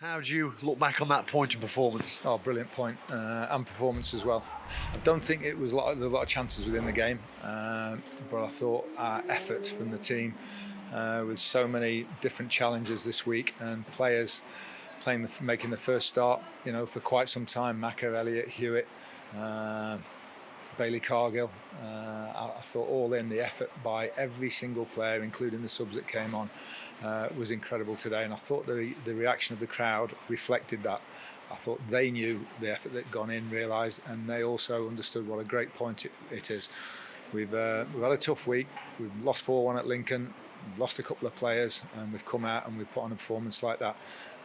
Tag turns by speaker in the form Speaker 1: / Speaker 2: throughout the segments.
Speaker 1: How do you look back on that point of performance?
Speaker 2: Oh, brilliant point, and performance as well. I don't think it was there were a lot of chances within the game, but I thought our efforts from the team, with so many different challenges this week and players making the first start, for quite some time. Macca, Elliott, Hewitt, Bailey Cargill. I thought all in the effort by every single player, including the subs that came on, was incredible today. And I thought the reaction of the crowd reflected that. I thought they knew the effort that had gone in, realised, and they also understood what a great point it is. We've had a tough week. We've lost 4-1 at Lincoln. We've lost a couple of players, and we've come out and we've put on a performance like that.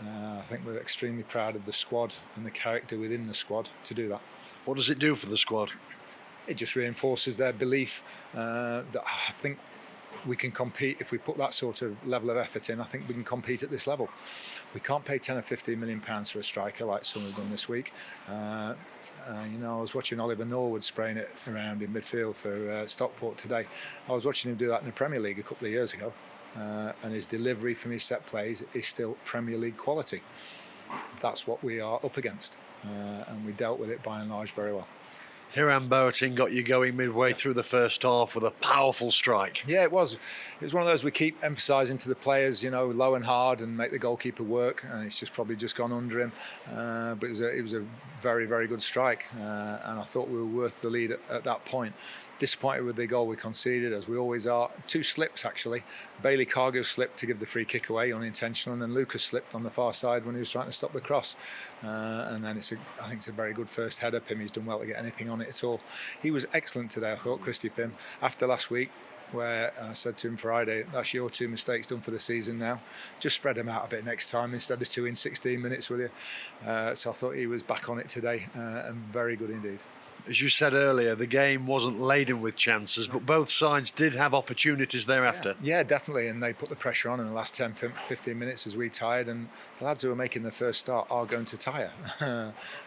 Speaker 2: I think we're extremely proud of the squad and the character within the squad to do that.
Speaker 1: What does it do for the squad?
Speaker 2: It just reinforces their belief that I think we can compete. If we put that sort of level of effort in, I think we can compete at this level. We can't pay 10 or 15 million pounds for a striker like some have done this week. I was watching Oliver Norwood spraying it around in midfield for Stockport today. I was watching him do that in the Premier League a couple of years ago, and his delivery from his set plays is still Premier League quality. That's what we are up against, and we dealt with it by and large very well.
Speaker 1: Hiram Boateng got you going midway through the first half with a powerful strike.
Speaker 2: Yeah, it was. It was one of those we keep emphasising to the players, low and hard and make the goalkeeper work, and it's probably gone under him. But it was a very, very good strike, and I thought we were worth the lead at that point. Disappointed with the goal we conceded, as we always are. 2 slips actually. Bailey Cargill slipped to give the free kick away, unintentional, and then Lucas slipped on the far side when he was trying to stop the cross. And then I think it's a very good first header. Pimmy's done well to get anything on it at all. He was excellent today, I thought, Christy Pym. After last week, where I said to him Friday, that's your 2 mistakes done for the season now. Just spread them out a bit next time instead of 2 in 16 minutes, will you? So I thought he was back on it today, and very good indeed.
Speaker 1: As you said earlier, the game wasn't laden with chances, but both sides did have opportunities thereafter.
Speaker 2: Yeah, definitely, and they put the pressure on in the last 10, 15 minutes as we tired, and the lads who are making the first start are going to tire.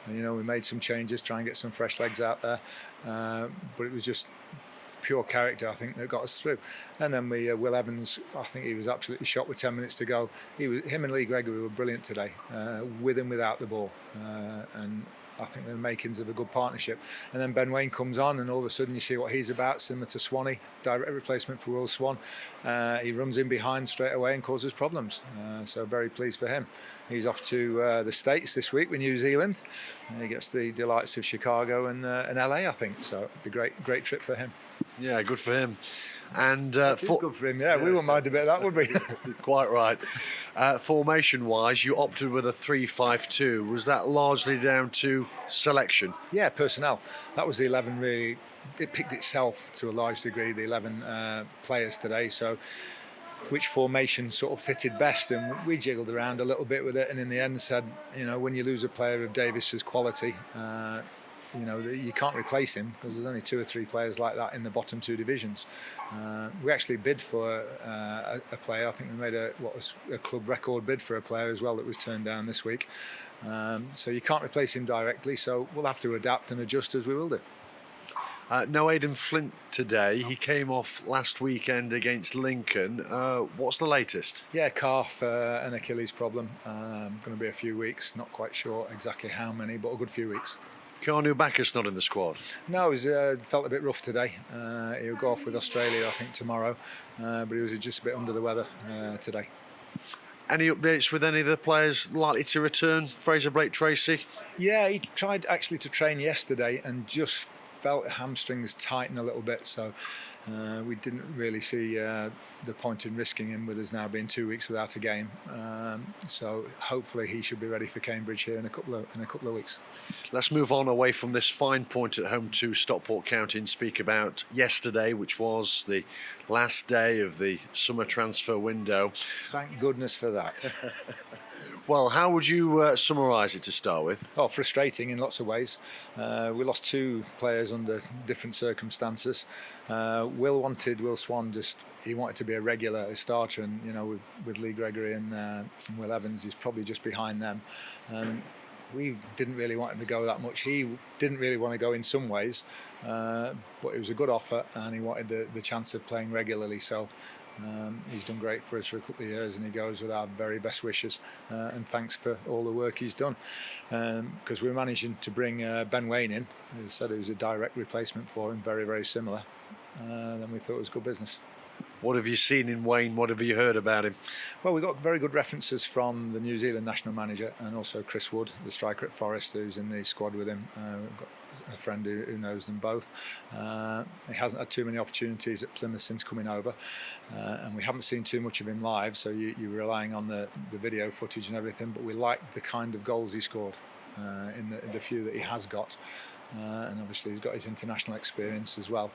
Speaker 2: We made some changes, try and get some fresh legs out there, but it was just pure character, I think, that got us through. And then Will Evans, I think he was absolutely shot with 10 minutes to go. Him and Lee Gregory were brilliant today, with and without the ball, and I think they're the makings of a good partnership. And then Ben Waine comes on, and all of a sudden you see what he's about, similar to Swanee, direct replacement for Will Swan. He runs in behind straight away and causes problems. So very pleased for him. He's off to the States this week with New Zealand. He gets the delights of Chicago and LA, I think. So it'd be a great trip for him.
Speaker 1: Yeah, good for him. And
Speaker 2: good for him. Yeah, we wouldn't mind a bit of that, would we?
Speaker 1: Quite right. Formation-wise, you opted with a 3-5-2. Was that largely down to selection?
Speaker 2: Yeah, personnel. That was the 11 really. It picked itself to a large degree, the 11 players today. So which formation sort of fitted best, and we jiggled around a little bit with it, and in the end said, when you lose a player of Davis's quality, you can't replace him, because there's only 2 or 3 players like that in the bottom 2 divisions. We actually bid for a player. I think we made what was a club record bid for a player as well that was turned down this week. So you can't replace him directly, so we'll have to adapt and adjust as we will do.
Speaker 1: No Aidan Flint today. He came off last weekend against Lincoln. What's the latest?
Speaker 2: Yeah, calf and Achilles problem. Going to be a few weeks. Not quite sure exactly how many, but a good few weeks.
Speaker 1: Kanu Bacchus not in the squad?
Speaker 2: No, he felt a bit rough today. He'll go off with Australia, I think, tomorrow. But he was just a bit under the weather today.
Speaker 1: Any updates with any of the players likely to return? Fraser Blake Tracy?
Speaker 2: Yeah, he tried actually to train yesterday and just felt hamstrings tighten a little bit, so we didn't really see the point in risking him with us now being 2 weeks without a game. So hopefully he should be ready for Cambridge here in a couple of weeks.
Speaker 1: Let's move on away from this fine point at home to Stockport County and speak about yesterday, which was the last day of the summer transfer window.
Speaker 2: Thank goodness for that.
Speaker 1: Well, how would you summarise it to start with?
Speaker 2: Oh, frustrating in lots of ways. We lost 2 players under different circumstances. Will Swan he wanted to be a regular starter, and with Lee Gregory and Will Evans, he's probably just behind them. We didn't really want him to go that much. He didn't really want to go in some ways, but it was a good offer, and he wanted the chance of playing regularly. So He's done great for us for a couple of years, and he goes with our very best wishes and thanks for all the work he's done. Because we're managing to bring Ben Waine in, who said it was a direct replacement for him, very, very similar. Then we thought it was good business.
Speaker 1: What have you seen in Wayne? What have you heard about him?
Speaker 2: Well, we got very good references from the New Zealand national manager and also Chris Wood, the striker at Forest, who's in the squad with him. We've got a friend who knows them both. He hasn't had too many opportunities at Plymouth since coming over, and we haven't seen too much of him live, so you're relying on the video footage and everything, but we like the kind of goals he scored in the few that he has got. And obviously he's got his international experience as well.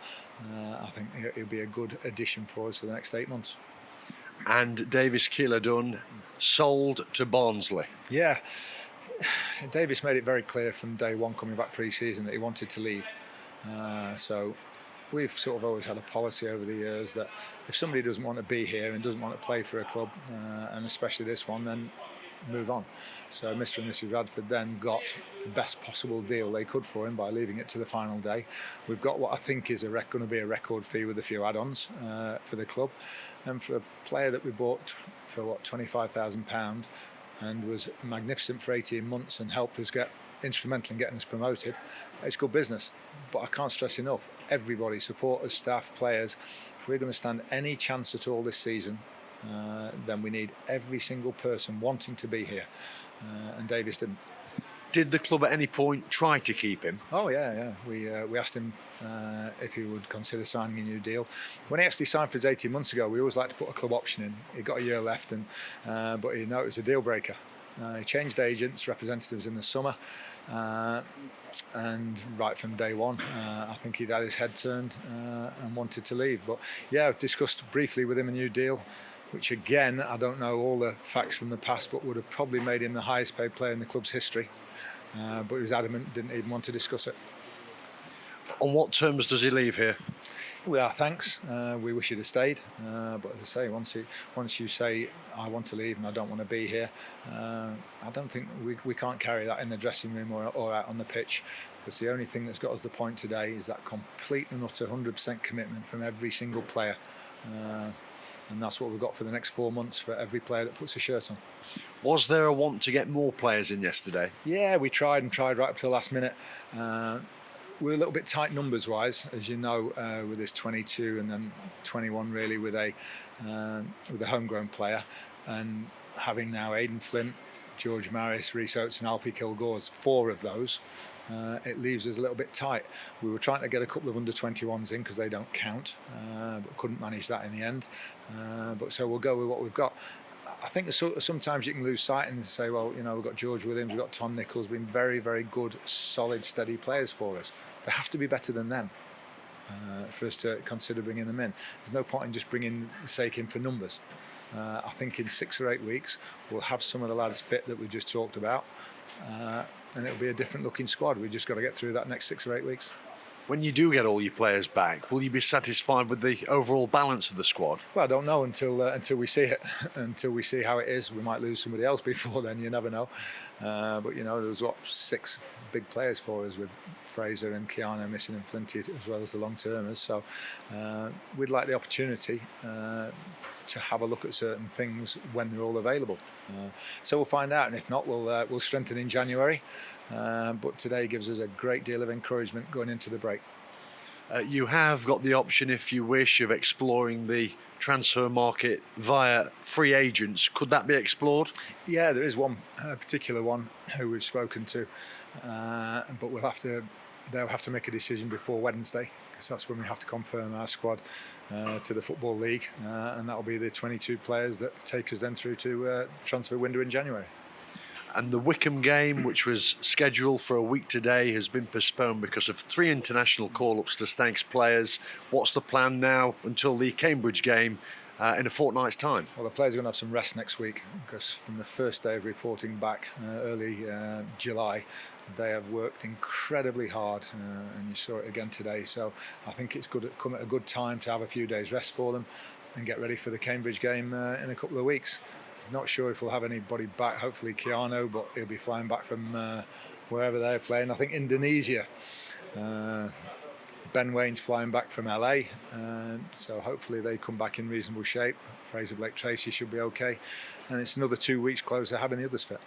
Speaker 2: I think he'll be a good addition for us for the next 8 months.
Speaker 1: And Davis Keeler-Dunn sold to Barnsley.
Speaker 2: Yeah, Davis made it very clear from day one coming back pre-season that he wanted to leave. So we've sort of always had a policy over the years that if somebody doesn't want to be here and doesn't want to play for a club, and especially this one, then move on. So Mr. and Mrs. Radford then got the best possible deal they could for him by leaving it to the final day. We've got what I think is going to be a record fee with a few add-ons for the club, and for a player that we bought for £25,000 and was magnificent for 18 months and helped us get instrumental in getting us promoted, it's good business. But I can't stress enough, everybody, supporters, staff, players, if we're going to stand any chance at all this season, then we need every single person wanting to be here, and Davis didn't.
Speaker 1: Did the club at any point try to keep him?
Speaker 2: Oh yeah. We asked him if he would consider signing a new deal. When he actually signed for us 18 months ago, we always like to put a club option in. He got a year left, but he knew it was a deal breaker. He changed agents, representatives in the summer, and right from day one, I think he'd had his head turned and wanted to leave. But yeah, I've discussed briefly with him a new deal, which again, I don't know all the facts from the past, but would have probably made him the highest paid player in the club's history. But he was adamant, didn't even want to discuss it.
Speaker 1: On what terms does he leave here?
Speaker 2: With our thanks, we wish he'd have stayed. But as I say, once you say, I want to leave and I don't want to be here, I don't think we can't carry that in the dressing room or out on the pitch. Because the only thing that's got us the point today is that complete and utter 100% commitment from every single player. And that's what we've got for the next 4 months for every player that puts a shirt on.
Speaker 1: Was there a want to get more players in yesterday?
Speaker 2: Yeah, we tried right up to the last minute. We're a little bit tight numbers wise, as you know, with this 22 and then 21 really with a homegrown player, and having now Aidan Flint, George Maris, Rhys Oates and Alfie Kilgore's 4 of those. It leaves us a little bit tight. We were trying to get a couple of under 21s in because they don't count, but couldn't manage that in the end. But so we'll go with what we've got. I think sometimes you can lose sight and say, well, you know, we've got George Williams, we've got Tom Nichols, been very, very good, solid, steady players for us. They have to be better than them for us to consider bringing them in. There's no point in just bringing Sake in for numbers. I think in 6 or 8 weeks we'll have some of the lads fit that we just talked about, and it'll be a different looking squad. We've just got to get through that next 6 or 8 weeks.
Speaker 1: When you do get all your players back, will you be satisfied with the overall balance of the squad?
Speaker 2: Well, I don't know until we see it, until we see how it is. We might lose somebody else before then, you never know. But you know, there was 6 big players for us with Fraser and Keanu missing and Flinty as well as the long-termers. So we'd like the opportunity to have a look at certain things when they're all available. So we'll find out, and if not, we'll strengthen in January. But today gives us a great deal of encouragement going into the break.
Speaker 1: You have got the option, if you wish, of exploring the transfer market via free agents. Could that be explored?
Speaker 2: Yeah, there is one particular one who we've spoken to, but they'll have to make a decision before Wednesday, because that's when we have to confirm our squad to the Football League, and that'll be the 22 players that take us then through to transfer window in January.
Speaker 1: And the Wycombe game, which was scheduled for a week today, has been postponed because of 3 international call-ups to Stags players. What's the plan now until the Cambridge game in a fortnight's time?
Speaker 2: Well, the players are going to have some rest next week, because from the first day of reporting back, early July, they have worked incredibly hard, and you saw it again today. So I think it's come at a good time to have a few days rest for them and get ready for the Cambridge game in a couple of weeks. Not sure if we'll have anybody back, hopefully Keanu, but he'll be flying back from wherever they're playing. I think Indonesia. Ben Wane's flying back from LA, so hopefully they come back in reasonable shape. Fraser Blake Tracy should be okay, and it's another 2 weeks close to having the others fit.